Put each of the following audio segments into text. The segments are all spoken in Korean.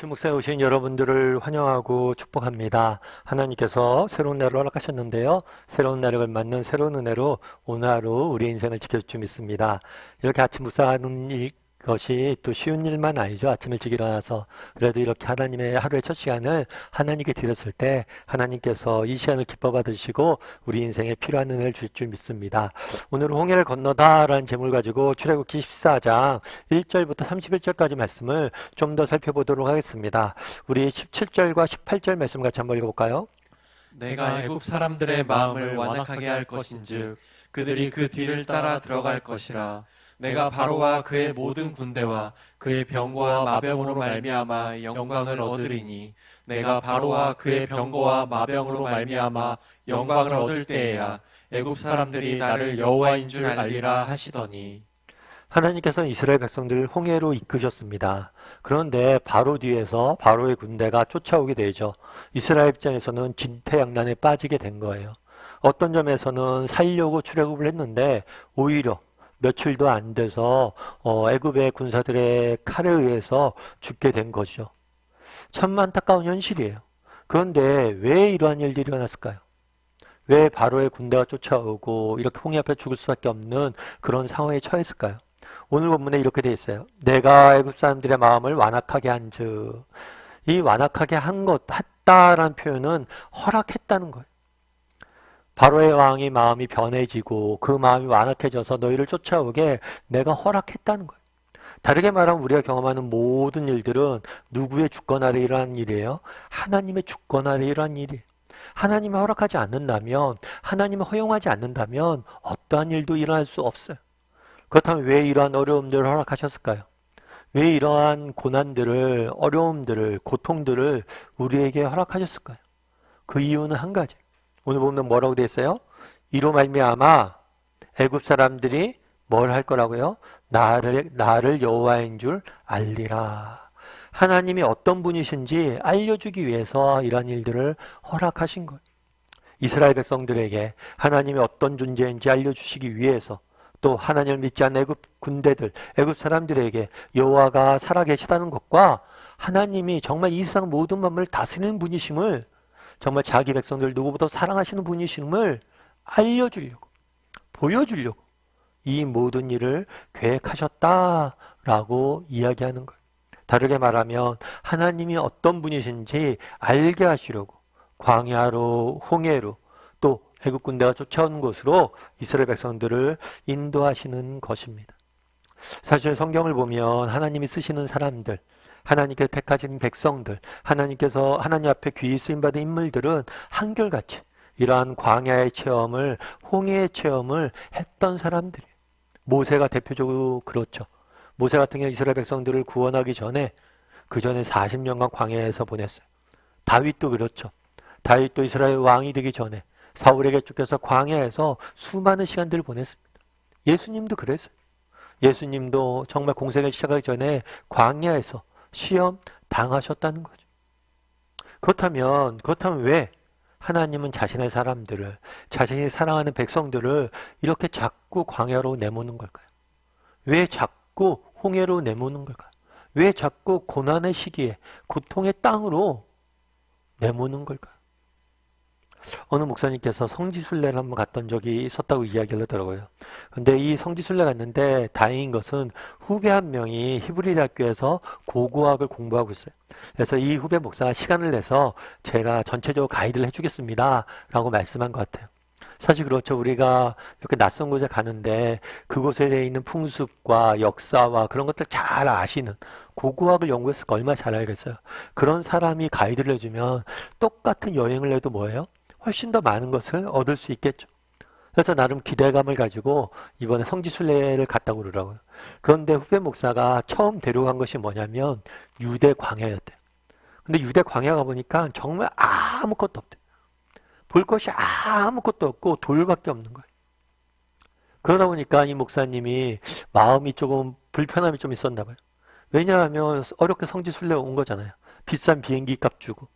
아침 목사에 오신 여러분들을 환영하고 축복합니다. 하나님께서 새로운 날을 허락하셨는데요. 새로운 날을 맞는 새로운 은혜로 오늘 하루 우리 인생을 지켜줄 줄 믿습니다. 이렇게 아침 묵상하는 것이 또 쉬운 일만 아니죠. 아침 일찍 일어나서 그래도 이렇게 하나님의 하루의 첫 시간을 하나님께 드렸을 때 하나님께서 이 시간을 기뻐 받으시고 우리 인생에 필요한 은혜를 줄 줄 믿습니다. 오늘 홍해를 건너다라는 제목을 가지고 출애굽기 14장 1절부터 31절까지 말씀을 좀 더 살펴보도록 하겠습니다. 우리 17절과 18절 말씀 같이 한번 읽어볼까요? 내가 애굽 사람들의 마음을 완악하게 할 것인즉 그들이 그 뒤를 따라 들어갈 것이라. 내가 바로와 그의 모든 군대와 그의 병거와 마병으로 말미암아 영광을 얻으리니 내가 바로와 그의 병거와 마병으로 말미암아 영광을 얻을 때에야 애굽 사람들이 나를 여호와인 줄 알리라 하시더니. 하나님께서는 이스라엘 백성들을 홍해로 이끄셨습니다. 그런데 바로 뒤에서 바로의 군대가 쫓아오게 되죠. 이스라엘 입장에서는 진퇴양난에 빠지게 된 거예요. 어떤 점에서는 살려고 출애굽을 했는데 오히려 며칠도 안 돼서 애굽의 군사들의 칼에 의해서 죽게 된 거죠. 참 안타까운 현실이에요. 그런데 왜 이러한 일들이 일어났을까요? 왜 바로의 군대가 쫓아오고 이렇게 홍해 앞에 죽을 수밖에 없는 그런 상황에 처했을까요? 오늘 본문에 이렇게 되어 있어요. 내가 애굽 사람들의 마음을 완악하게 한즉, 이 완악하게 했다라는 표현은 허락했다는 거예요. 바로의 왕이 마음이 변해지고 그 마음이 완악해져서 너희를 쫓아오게 내가 허락했다는 거예요. 다르게 말하면 우리가 경험하는 모든 일들은 누구의 주권 아래 일어난 일이에요? 하나님의 주권 아래 일어난 일이에요. 하나님이 허락하지 않는다면, 하나님이 허용하지 않는다면 어떠한 일도 일어날 수 없어요. 그렇다면 왜 이러한 어려움들을 허락하셨을까요? 왜 이러한 고난들을, 어려움들을, 고통들을 우리에게 허락하셨을까요? 그 이유는 한 가지. 오늘 보면 뭐라고 되어 있어요? 이로 말미암아 애굽 사람들이 뭘 할 거라고요? 나를 여호와인 줄 알리라. 하나님이 어떤 분이신지 알려주기 위해서 이러한 일들을 허락하신 거예요. 이스라엘 백성들에게 하나님이 어떤 존재인지 알려주시기 위해서, 또 하나님을 믿지 않는 애굽 군대들, 애굽 사람들에게 여호와가 살아계시다는 것과 하나님이 정말 이 세상 모든 만물을 다스리는 분이심을, 정말 자기 백성들 누구보다 사랑하시는 분이심을 알려주려고, 보여주려고 이 모든 일을 계획하셨다라고 이야기하는 거예요. 다르게 말하면 하나님이 어떤 분이신지 알게 하시려고 광야로, 홍해로, 또 애굽 군대가 쫓아오는 곳으로 이스라엘 백성들을 인도하시는 것입니다. 사실 성경을 보면 하나님이 쓰시는 사람들, 하나님께서 택하신 백성들, 하나님께서 하나님 앞에 귀히 쓰임받은 인물들은 한결같이 이러한 광야의 체험을, 홍해의 체험을 했던 사람들이에요. 모세가 대표적으로 그렇죠. 모세 같은 경우 이스라엘 백성들을 구원하기 전에 그 전에 40년간 광야에서 보냈어요. 다윗도 그렇죠. 다윗도 이스라엘 왕이 되기 전에 사울에게 쫓겨서 광야에서 수많은 시간들을 보냈습니다. 예수님도 그랬어요. 예수님도 정말 공생을 시작하기 전에 광야에서 시험 당하셨다는 거죠. 그렇다면 왜 하나님은 자신의 사람들을, 자신이 사랑하는 백성들을 이렇게 자꾸 광야로 내모는 걸까요? 왜 자꾸 홍해로 내모는 걸까요? 왜 자꾸 고난의 시기에 고통의 땅으로 내모는 걸까요? 어느 목사님께서 성지순례를 한번 갔던 적이 있었다고 이야기를 하더라고요. 근데 이 성지순례 갔는데 다행인 것은 후배 한 명이 히브리 대학교에서 고고학을 공부하고 있어요. 그래서 이 후배 목사가 시간을 내서 제가 전체적으로 가이드를 해주겠습니다 라고 말씀한 것 같아요. 사실 그렇죠. 우리가 이렇게 낯선 곳에 가는데 그곳에 있는 풍습과 역사와 그런 것들 잘 아시는, 고고학을 연구했으니까 얼마나 잘 알겠어요. 그런 사람이 가이드를 해주면 똑같은 여행을 해도 뭐예요? 훨씬 더 많은 것을 얻을 수 있겠죠. 그래서 나름 기대감을 가지고 이번에 성지순례를 갔다고 그러더라고요. 그런데 후배 목사가 처음 데려간 것이 뭐냐면 유대 광야였대요. 근데 유대 광야 가보니까 정말 아무것도 없대요. 볼 것이 아무것도 없고 돌밖에 없는 거예요. 그러다 보니까 이 목사님이 마음이 조금 불편함이 좀 있었나 봐요. 왜냐하면 어렵게 성지순례 온 거잖아요. 비싼 비행기 값 주고.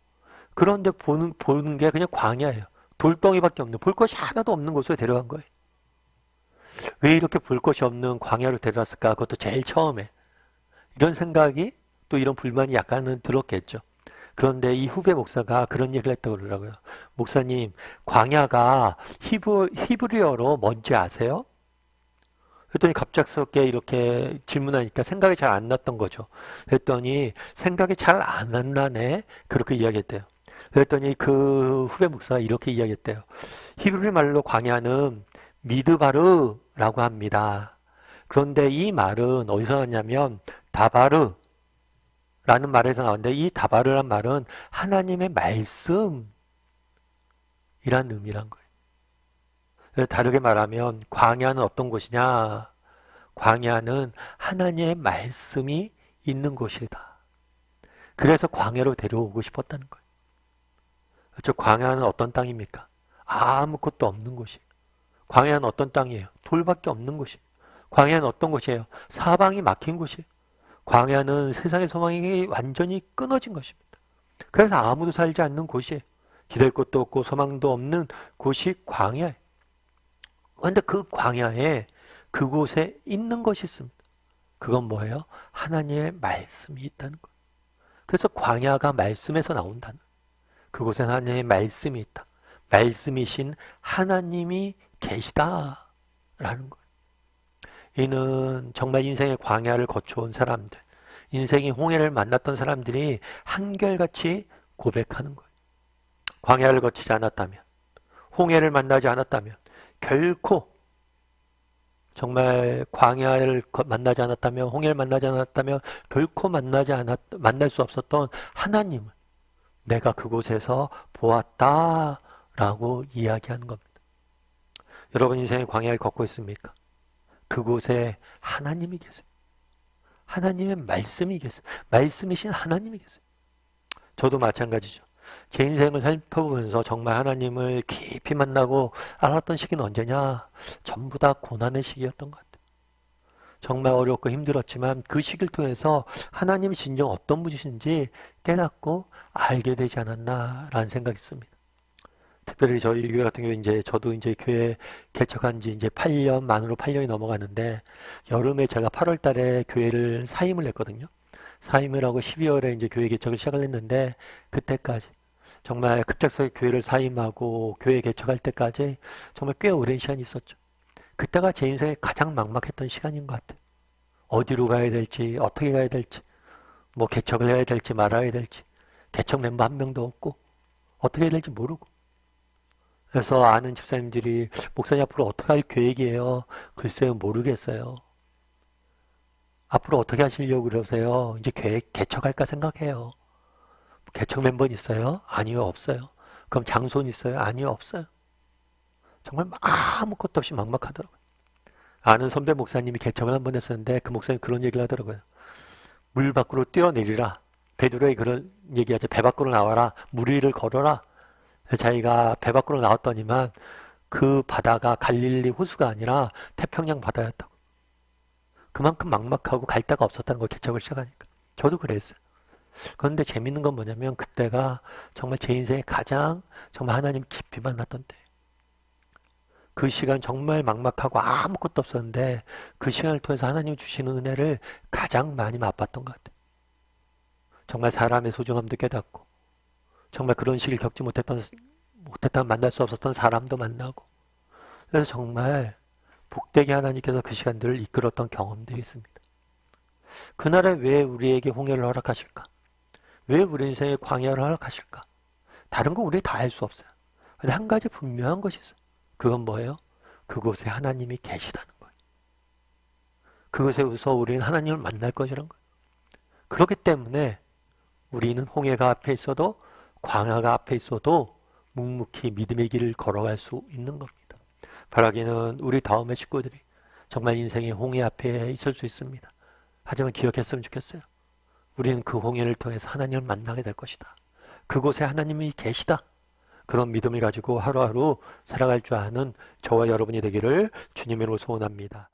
그런데 보는 게 그냥 광야예요. 돌덩이밖에 없는, 볼 것이 하나도 없는 곳으로 데려간 거예요. 왜 이렇게 볼 것이 없는 광야로 데려왔을까? 그것도 제일 처음에. 이런 생각이 또 이런 불만이 약간은 들었겠죠. 그런데 이 후배 목사가 그런 얘기를 했다고 그러더라고요. 목사님, 광야가 히브리어로 뭔지 아세요? 그랬더니 갑작스럽게 이렇게 질문하니까 생각이 잘 안 났던 거죠. 그랬더니 생각이 잘 안 나네? 그렇게 이야기했대요. 그랬더니 그 후배 목사가 이렇게 이야기했대요. 히브리 말로 광야는 미드바르라고 합니다. 그런데 이 말은 어디서 왔냐면 다바르 라는 말에서 나오는데 이 다바르란 말은 하나님의 말씀이란 의미란 거예요. 다르게 말하면 광야는 어떤 곳이냐? 광야는 하나님의 말씀이 있는 곳이다. 그래서 광야로 데려오고 싶었다는 거예요. 그렇죠? 광야는 어떤 땅입니까? 아무것도 없는 곳이에요. 광야는 어떤 땅이에요? 돌밖에 없는 곳이에요. 광야는 어떤 곳이에요? 사방이 막힌 곳이에요. 광야는 세상의 소망이 완전히 끊어진 것입니다. 그래서 아무도 살지 않는 곳이에요. 기댈 곳도 없고 소망도 없는 곳이 광야예요. 그런데 그 광야에 그곳에 있는 것이 있습니다. 그건 뭐예요? 하나님의 말씀이 있다는 거예요. 그래서 광야가 말씀에서 나온다는 거예요. 그곳에 하나님의 말씀이 있다. 말씀이신 하나님이 계시다라는 거예요. 이는 정말 인생의 광야를 거쳐온 사람들, 인생의 홍해를 만났던 사람들이 한결같이 고백하는 거예요. 광야를 거치지 않았다면, 홍해를 만나지 않았다면, 결코 정말 광야를 만나지 않았다면, 홍해를 만나지 않았다면 결코 만날 수 없었던 하나님을 내가 그곳에서 보았다라고 이야기하는 겁니다. 여러분 인생의 광야를 걷고 있습니까? 그곳에 하나님이 계세요. 하나님의 말씀이 계세요. 말씀이신 하나님이 계세요. 저도 마찬가지죠. 제 인생을 살펴보면서 정말 하나님을 깊이 만나고 알았던 시기는 언제냐? 전부 다 고난의 시기였던 것 같아요. 정말 어렵고 힘들었지만 그 시기를 통해서 하나님이 진정 어떤 분이신지 깨닫고 알게 되지 않았나라는 생각이 있습니다. 특별히 저희 교회 같은 경우 저도 교회 개척한 지 8년, 만으로 8년이 넘어가는데 여름에 제가 8월 달에 교회를 사임을 했거든요. 사임을 하고 12월에 교회 개척을 시작을 했는데 그때까지 정말 급작스럽게 교회를 사임하고 교회 개척할 때까지 정말 꽤 오랜 시간이 있었죠. 그때가 제 인생에 가장 막막했던 시간인 것 같아요. 어디로 가야 될지, 어떻게 가야 될지, 뭐 개척을 해야 될지 말아야 될지, 개척 멤버 한 명도 없고 어떻게 해야 될지 모르고. 그래서 아는 집사님들이 목사님 앞으로 어떻게 할 계획이에요? 글쎄요, 모르겠어요. 앞으로 어떻게 하시려고 그러세요? 이제 개척할까 생각해요. 개척 멤버는 있어요? 아니요, 없어요. 그럼 장소는 있어요? 아니요, 없어요. 정말 아무것도 없이 막막하더라고요. 아는 선배 목사님이 개척을 한 번 했었는데 그 목사님 그런 얘기를 하더라고요. 물 밖으로 뛰어내리라. 베드로의 그런 얘기하죠. 배 밖으로 나와라. 물 위를 걸어라. 자기가 배 밖으로 나왔더니만 그 바다가 갈릴리 호수가 아니라 태평양 바다였다고. 그만큼 막막하고 갈 데가 없었다는 걸 개척을 시작하니까. 저도 그랬어요. 그런데 재밌는 건 뭐냐면 그때가 정말 제 인생에 가장 정말 하나님 깊이 만났던 때. 그 시간 정말 막막하고 아무것도 없었는데 그 시간을 통해서 하나님이 주시는 은혜를 가장 많이 맛봤던 것 같아요. 정말 사람의 소중함도 깨닫고 정말 그런 시기를 겪지 못했던 만날 수 없었던 사람도 만나고 그래서 정말 복되게 하나님께서 그 시간들을 이끌었던 경험들이 있습니다. 그날에 왜 우리에게 홍해를 허락하실까? 왜 우리 인생에 광야를 허락하실까? 다른 거 우리 다 알 수 없어요. 근데 한 가지 분명한 것이 있어요. 그건 뭐예요? 그곳에 하나님이 계시다는 거예요. 그곳에서 우리는 하나님을 만날 것이라는 거예요. 그렇기 때문에 우리는 홍해가 앞에 있어도 광야가 앞에 있어도 묵묵히 믿음의 길을 걸어갈 수 있는 겁니다. 바라기는 우리 다음의 식구들이 정말 인생의 홍해 앞에 있을 수 있습니다. 하지만 기억했으면 좋겠어요. 우리는 그 홍해를 통해서 하나님을 만나게 될 것이다. 그곳에 하나님이 계시다. 그런 믿음을 가지고 하루하루 살아갈 줄 아는 저와 여러분이 되기를 주님으로 소원합니다.